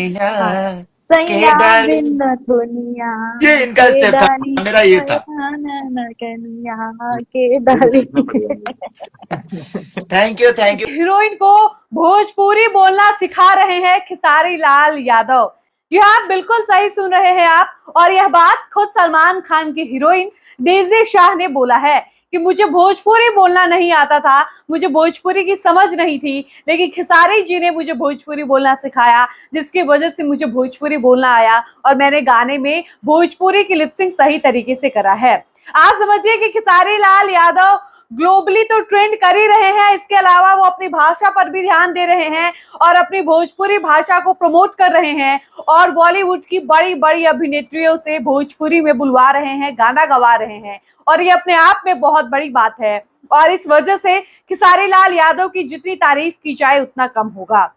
दुनिया हाँ, के सैया डाली। बिन दुनिया ये इनका के स्टेप डाली, था, मेरा ये था। न कन्या के ये तो डाली। सीखना पड़ेगा मुझे। Thank you, thank you. Heroine को भोजपुरी बोलना सिखा रहे हैं खेसारी लाल यादव। जी हाँ, बिल्कुल सही सुन रहे हैं आप। और यह बात खुद सलमान खान की हीरोइन डेज़ी शाह ने बोला है कि मुझे भोजपुरी बोलना नहीं आता था, मुझे भोजपुरी की समझ नहीं थी, लेकिन खेसारी जी ने मुझे भोजपुरी बोलना सिखाया, जिसकी वजह से मुझे भोजपुरी बोलना आया और मैंने गाने में भोजपुरी की लिपसिंग सही तरीके से करा है। आप समझिए कि खेसारी लाल यादव ग्लोबली तो ट्रेंड कर ही रहे हैं, इसके अलावा वो अपनी भाषा पर भी ध्यान दे रहे हैं और अपनी भोजपुरी भाषा को प्रमोट कर रहे हैं और बॉलीवुड की बड़ी बड़ी अभिनेत्रियों से भोजपुरी में बुलवा रहे हैं, गाना गवा रहे हैं और ये अपने आप में बहुत बड़ी बात है। और इस वजह से खेसारी लाल यादव की जितनी तारीफ की जाए उतना कम होगा।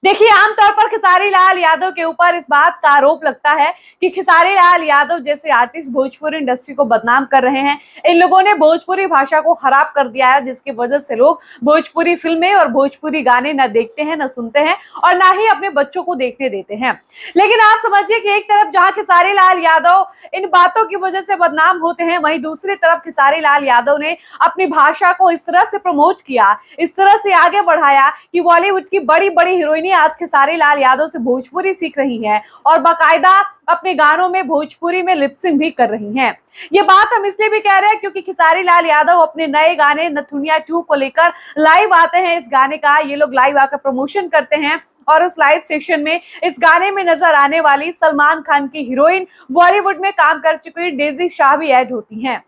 देखिए, आमतौर पर खेसारी लाल यादव के ऊपर इस बात का आरोप लगता है कि खेसारी लाल यादव जैसे आर्टिस्ट भोजपुरी इंडस्ट्री को बदनाम कर रहे हैं। इन लोगों ने भोजपुरी भाषा को खराब कर दिया है, जिसकी वजह से लोग भोजपुरी फिल्में और भोजपुरी गाने न देखते हैं, न सुनते हैं और ना ही अपने बच्चों को देखने देते हैं। लेकिन आप समझिए कि एक तरफ जहां खेसारी लाल यादव इन बातों की वजह से बदनाम होते हैं, वहीं दूसरी तरफ खेसारी लाल यादव ने अपनी भाषा को इस तरह से प्रमोट किया, इस तरह से आगे बढ़ाया कि बॉलीवुड की बड़ी बड़ी हीरोइनें आज खेसारी लाल यादव से भोजपुरी सीख रही हैं और बाकायदा अपने गानों में भोजपुरी में लिपसिंग भी कर रही हैं। ये बात हम इसलिए भी कह रहे हैं क्योंकि खेसारी लाल यादव अपने नए गाने नथुनिया 2 को लेकर लाइव आते हैं। इस गाने का ये लोग लाइव आकर प्रमोशन करते हैं और उस लाइव सेशन में इस गाने में नजर आने वाली सलमान खान की हीरोइन, बॉलीवुड में काम कर चुकी डेज़ी शाह भी ऐड होती हैं।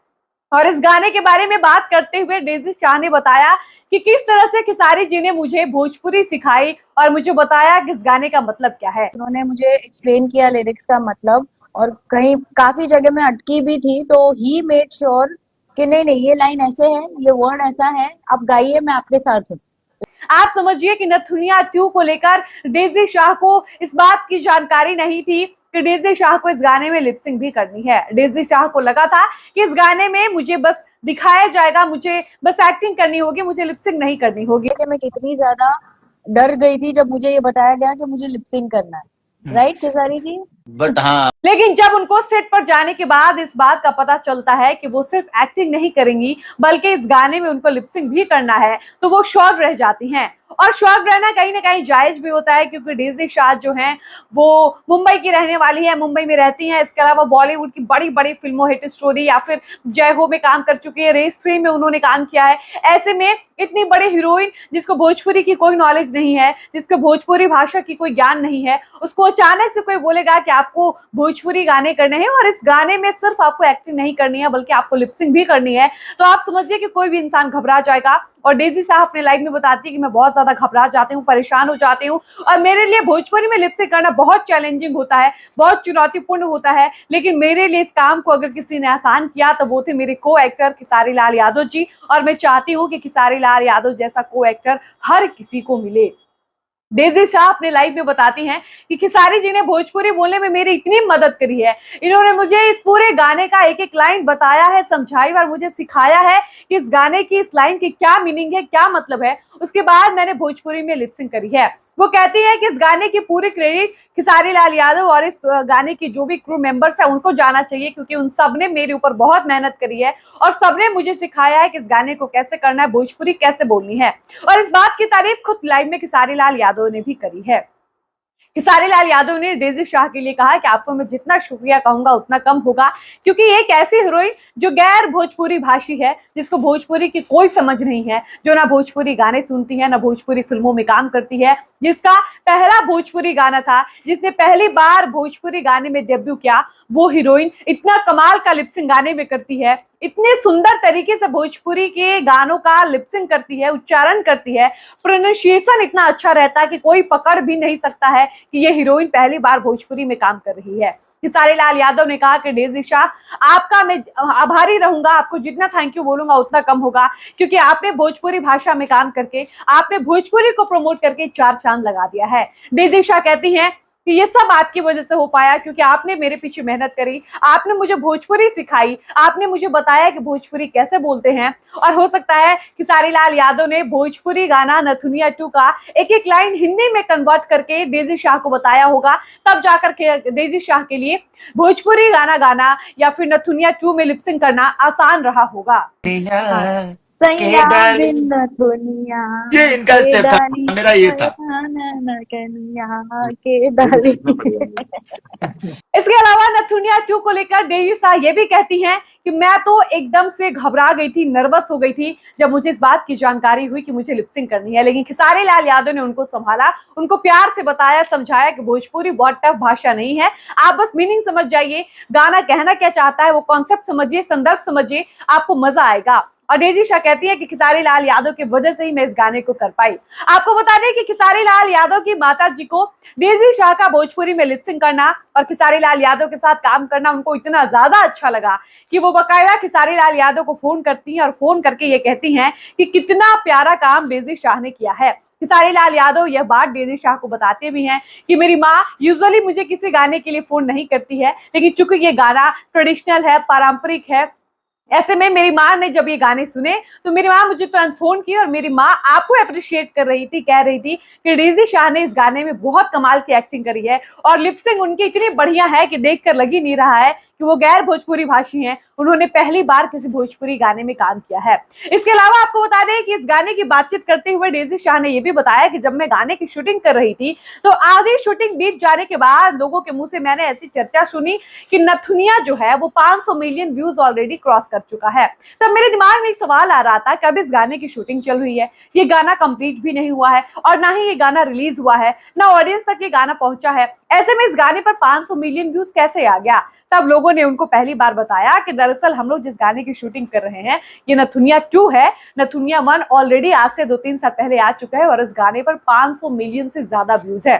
और इस गाने के बारे में बात करते हुए डेज़ी शाह ने बताया कि किस तरह से खेसारी जी ने मुझे भोजपुरी सिखाई और मुझे बताया कि इस गाने का मतलब क्या है। उन्होंने मुझे एक्सप्लेन किया लिरिक्स का मतलब, और कहीं काफी जगह में अटकी भी थी, तो ही मेड श्योर कि नहीं नहीं, ये लाइन ऐसे है, ये वर्ड ऐसा है, आप गाइए, मैं आपके साथ हूँ। आप समझिए कि नथुनिया 2 को लेकर डेज़ी शाह को इस बात की जानकारी नहीं थी कि डेज़ी शाह को इस गाने में लिपसिंग भी करनी है। डेज़ी शाह को लगा था कि इस गाने में मुझे बस दिखाया जाएगा, मुझे बस एक्टिंग करनी होगी, मुझे लिपसिंग नहीं करनी होगी। कि मैं कितनी ज्यादा डर गई थी जब मुझे ये बताया गया कि मुझे लिपसिंग करना है, राइट खेसारी जी? बट हाँ, लेकिन जब उनको सेट पर जाने के बाद इस बात का पता चलता है कि वो सिर्फ एक्टिंग नहीं करेंगी बल्कि इस गाने में उनको लिपसिंग भी करना है, तो वो शॉक रह जाती हैं। और शॉक रहना कहीं ना कहीं जायज भी होता है क्योंकि डेज़ी शाह जो हैं वो मुंबई की रहने वाली है, मुंबई में रहती हैं। इसके अलावा बॉलीवुड की बड़ी बड़ी फिल्मों, हिट स्टोरी या फिर जय हो में काम कर चुकी है, रेस 3 में उन्होंने काम किया है। ऐसे में इतनी बड़ी हीरोइन जिसको भोजपुरी की कोई नॉलेज नहीं है, जिसको भोजपुरी भाषा की कोई ज्ञान नहीं है, उसको अचानक से कोई बोलेगा कि आपको भोजपुरी गाने करने हैं और इस गाने में सिर्फ आपको एक्टिंग नहीं करनी है बल्कि आपको लिपसिंग भी करनी है, तो आप समझिए कि कोई भी इंसान घबरा जाएगा। और डेज़ी शाह अपने लाइफ में बताती है कि मैं बहुत ज्यादा घबरा जाती हूँ, परेशान हो जाती हूँ और मेरे लिए भोजपुरी में लिपसिंग करना बहुत चैलेंजिंग होता है, बहुत चुनौतीपूर्ण होता है। लेकिन मेरे लिए इस काम को अगर किसी ने आसान किया तो वो थे मेरे को एक्टर खेसारी लाल यादव जी, और मैं चाहती हूँ कि खेसारी लाल यादव जैसा को एक्टर हर किसी को मिले। डेज़ी शाह अपने लाइफ में बताती हैं कि खेसारी जी ने भोजपुरी बोलने में मेरी इतनी मदद करी है, इन्होंने मुझे इस पूरे गाने का एक एक लाइन बताया है, समझाई और मुझे सिखाया है कि इस गाने की इस लाइन की क्या मीनिंग है, क्या मतलब है। उसके बाद मैंने भोजपुरी में लिपसिंग करी है। वो कहती है कि इस गाने की पूरी क्रेडिट खेसारी लाल यादव और इस गाने की जो भी क्रू मेंबर्स है उनको जाना चाहिए क्योंकि उन सब ने मेरे ऊपर बहुत मेहनत करी है और सबने मुझे सिखाया है कि इस गाने को कैसे करना है, भोजपुरी कैसे बोलनी है। और इस बात की तारीफ खुद लाइव में खेसारी लाल यादव ने भी करी है। खेसारी लाल यादव ने डेज़ी शाह के लिए कहा कि आपको मैं जितना शुक्रिया कहूंगा उतना कम होगा, क्योंकि एक ऐसी हीरोइन जो गैर भोजपुरी भाषी है, जिसको भोजपुरी की कोई समझ नहीं है, जो ना भोजपुरी गाने सुनती है, ना भोजपुरी फिल्मों में काम करती है, जिसका पहला भोजपुरी गाना था, जिसने पहली बार भोजपुरी गाने में डेब्यू किया, वो हीरोइन इतना कमाल का लिपसिंग गाने में करती है, इतने सुंदर तरीके से भोजपुरी के गानों का लिपसिंग करती है, उच्चारण करती है, प्रोनाउंसिएशन इतना अच्छा रहता है कि कोई पकड़ भी नहीं सकता है कि ये हीरोइन पहली बार भोजपुरी में काम कर रही है। खेसारी लाल यादव ने कहा कि डेज़ी शाह, आपका मैं आभारी रहूंगा, आपको जितना थैंक यू बोलूंगा उतना कम होगा, क्योंकि आपने भोजपुरी भाषा में काम करके, आपने भोजपुरी को प्रमोट करके 4 चांद लगा दिया है। डेज़ी शाह कहती हैं कि ये सब आपकी वजह से हो पाया, क्योंकि आपने मेरे पीछे मेहनत करी, आपने मुझे भोजपुरी सिखाई, आपने मुझे बताया कि भोजपुरी कैसे बोलते हैं। और हो सकता है खेसारी लाल यादव ने भोजपुरी गाना नथुनिया 2 का एक एक लाइन हिंदी में कन्वर्ट करके डेजी शाह को बताया होगा, तब जाकर के डेजी शाह के लिए भोजपुरी गाना गाना या फिर नथुनिया 2 में लिपसिंग करना आसान रहा होगा। हाँ, सैया डाली। बिन दुनिया ये इनका के स्टेप था, डाली, मेरा ये था। ना कन्या के डाली। इसके अलावा नथुनिया 2 को लेकर डेजी शाह ये भी कहती हैं कि मैं तो एकदम से घबरा गई थी, नर्वस हो गई थी जब मुझे इस बात की जानकारी हुई कि मुझे लिपसिंग करनी है, लेकिन खेसारी लाल यादव ने उनको संभाला, उनको प्यार से बताया, समझाया कि भोजपुरी बहुत टफ भाषा नहीं है, आप बस मीनिंग समझ जाइए, गाना कहना क्या चाहता है वो कॉन्सेप्ट समझिए, संदर्भ समझिए, आपको मजा आएगा। और डेजी शाह कहती है कि खेसारी लाल यादव की वजह से ही मैं इस गाने को कर पाई। आपको बता दें कि खेसारी लाल यादव की माता जी को डेजी शाह का भोजपुरी में लिपसिंग करना और खेसारी लाल यादव के साथ काम करना उनको इतना ज्यादा अच्छा लगा कि वो बकायदा खेसारी लाल यादव को फोन करती हैं और फोन करके ये कहती हैं कि कितना प्यारा काम डेजी शाह ने किया है। खेसारी लाल यादव यह बात डेजी शाह को बताते भी हैं कि मेरी माँ यूजुअली मुझे किसी गाने के लिए फोन नहीं करती है, लेकिन चूंकि ये गाना ट्रेडिशनल है, पारंपरिक है, ऐसे में मेरी माँ ने जब ये गाने सुने तो मेरी माँ मुझे तुरंत फोन की और मेरी माँ आपको अप्रिशिएट कर रही थी, कह रही थी कि डेजी शाह ने इस गाने में बहुत कमाल की एक्टिंग करी है और लिपसिंग उनकी इतनी बढ़िया है कि देखकर लग ही नहीं रहा है कि वो गैर भोजपुरी भाषी हैं, उन्होंने पहली बार किसी भोजपुरी गाने में काम किया है। इसके अलावा आपको बता दें कि इस गाने की बातचीत करते हुए डेजी शाह ने यह भी बताया कि जब मैं गाने की शूटिंग कर रही थी तो आधी शूटिंग बीत जाने के बाद लोगों के मुंह से मैंने ऐसी चर्चा सुनी कि नथुनिया जो है वो 500 मिलियन व्यूज ऑलरेडी क्रॉस कर चुका है। तब मेरे दिमाग में एक सवाल आ रहा था, कब इस गाने की शूटिंग चल रही है, ये गाना कंप्लीट भी नहीं हुआ है और ना ही ये गाना रिलीज हुआ है, ना ऑडियंस तक ये गाना पहुंचा है, ऐसे में इस गाने पर 500 मिलियन व्यूज कैसे आ गया। तब लोगों ने उनको पहली बार बताया कि दरअसल हम लोग जिस गाने की शूटिंग कर रहे हैं ये नथुनिया 2 है, नथुनिया 1 ऑलरेडी आज से 2-3 साल पहले आ चुका है और इस गाने पर 500 मिलियन से ज्यादा व्यूज है।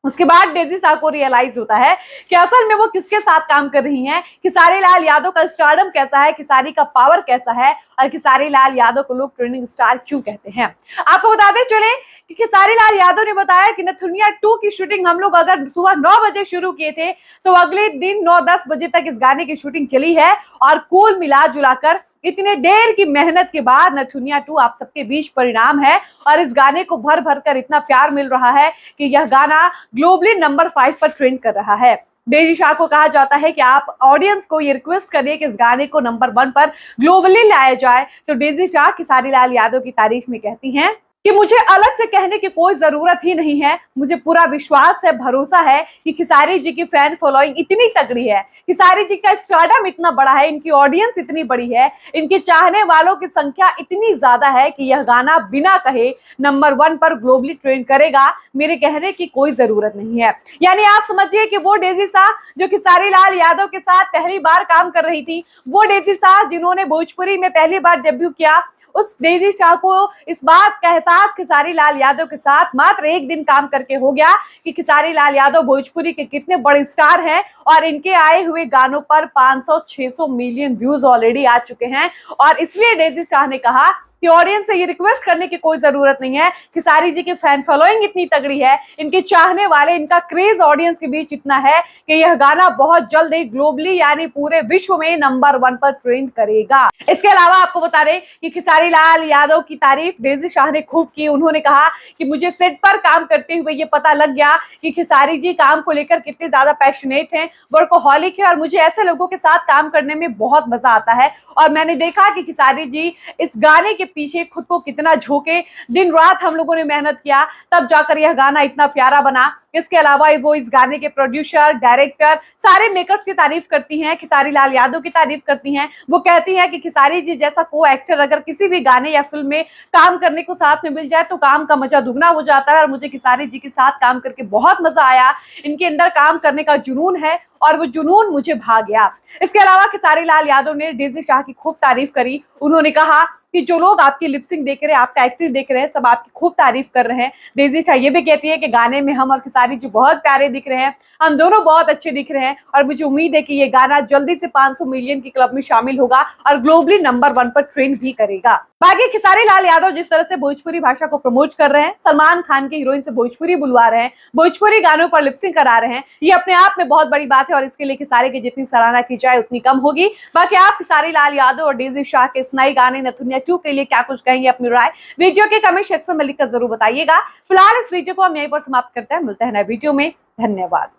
उसके बाद डेजी शाह को रियलाइज होता है कि असल में वो किसके साथ काम कर रही हैं, खेसारी लाल यादव का स्टारडम कैसा है, खेसारी का पावर कैसा है और खेसारी लाल यादव को लोग ट्रेंडिंग स्टार क्यों कहते हैं। आपको बताते चले कि खेसारी लाल यादव ने बताया कि नथुनिया 2 की शूटिंग हम लोग अगर सुबह 9 बजे शुरू किए थे तो अगले दिन 9-10 बजे तक इस गाने की शूटिंग चली है और कुल मिला जुलाकर इतने देर की मेहनत के बाद नथुनिया 2 आप सबके बीच परिणाम है और इस गाने को भर भर कर इतना प्यार मिल रहा है कि यह गाना ग्लोबली नंबर 5 पर ट्रेंड कर रहा है। डेजी शाह को कहा जाता है कि आप ऑडियंस को ये रिक्वेस्ट करिए कि इस गाने को नंबर 1 पर ग्लोबली लाया जाए। तो डेजी शाह खेसारी लाल यादव की तारीफ में कहती हैं कि मुझे अलग से कहने की कोई जरूरत ही नहीं है, मुझे पूरा विश्वास है, भरोसा है कि खेसारी जी की फैन फॉलोइंग इतनी तगड़ी है, खेसारी जी का स्टारडम इतना बड़ा है, इनकी ऑडियंस इतनी बड़ी है, इनके चाहने वालों की संख्या इतनी ज्यादा है कि यह गाना बिना कहे नंबर 1 पर ग्लोबली ट्रेंड करेगा, मेरे कहने की कोई जरूरत नहीं है। यानी आप समझिए कि वो डेजी शाह जो खेसारी लाल यादव के साथ पहली बार काम कर रही थी, वो डेजी शाह जिन्होंने भोजपुरी में पहली बार डेब्यू किया, उस डेजी शाह को इस बात का एहसास खेसारी लाल यादव के साथ मात्र एक दिन काम करके हो गया कि खेसारी लाल यादव भोजपुरी के कितने बड़े स्टार हैं और इनके आए हुए गानों पर 500-600 मिलियन व्यूज ऑलरेडी आ चुके हैं। और इसलिए डेजी शाह ने कहा कि ऑडियंस से ये रिक्वेस्ट करने की कोई जरूरत नहीं है, खेसारी जी की फैन फॉलोइंग इतनी तगड़ी है, इनके चाहने वाले, इनका क्रेज ऑडियंस के बीच इतना है कि यह गाना बहुत जल्द ही ग्लोबली यानी पूरे विश्व में नंबर 1 पर ट्रेंड करेगा। इसके अलावा आपको बता दें कि खेसारी लाल यादव की तारीफ डेजी शाह ने खूब की। उन्होंने कहा कि मुझे सेट पर काम करते हुए ये पता लग गया कि खेसारी जी काम को लेकर कितने ज्यादा पैशनेट हैं, वर्कोहॉलिक है और मुझे ऐसे लोगों के साथ काम करने में बहुत मजा आता है। और मैंने देखा कि खेसारी जी इस गाने के पीछे खुद को कितना झोंके, दिन रात हम लोगों ने मेहनत किया, तब जाकर यह गाना इतना प्यारा बना। इसके अलावा वो इस गाने के प्रोड्यूसर, डायरेक्टर, सारे मेकर्स की तारीफ करती हैं, खेसारी लाल यादव की तारीफ करती हैं। वो कहती हैं कि खेसारी जी जैसा को एक्टर अगर किसी भी गाने या फिल्म में काम करने को साथ में मिल जाए तो काम का मजा दुगना हो जाता है और मुझे खेसारी जी के साथ काम करके बहुत मजा आया। इनके अंदर काम करने का जुनून है और वो जुनून मुझे भा गया। इसके अलावा खेसारी लाल यादव ने डेजी शाह की खूब तारीफ करी। उन्होंने कहा कि जो लोग आपकी लिपसिंग देख रहे हैं, आपका एक्टिंग देख रहे हैं, सब आपकी खूब तारीफ कर रहे हैं। डेजी शाह ये भी कहती है कि गाने में हम और खेसारी जी बहुत प्यारे दिख रहे हैं, हम दोनों बहुत अच्छे दिख रहे हैं और मुझे उम्मीद है कि ये गाना जल्दी से 500 मिलियन की क्लब में शामिल होगा और ग्लोबली नंबर 1 पर ट्रेंड भी करेगा। बाकी खेसारी लाल यादव जिस तरह से भोजपुरी भाषा को प्रमोट कर रहे हैं, सलमान खान के हीरोइन से भोजपुरी बुलवा रहे हैं, भोजपुरी गानों पर लिपसिंग करा रहे हैं, ये अपने आप में बहुत बड़ी बात है और इसके लिए खेसारी की जितनी सराहना की जाए उतनी कम होगी। बाकी आप खेसारी लाल यादव और डेजी शाह के इस नए गाने नथुनिया 2 के लिए क्या कुछ कहेंगे, अपनी राय वीडियो के कमेंट सेक्शन में लिखकर जरूर बताइएगा। फिलहाल इस वीडियो को हम यहीं पर समाप्त करते हैं, मिलते हैं नए वीडियो में। धन्यवाद।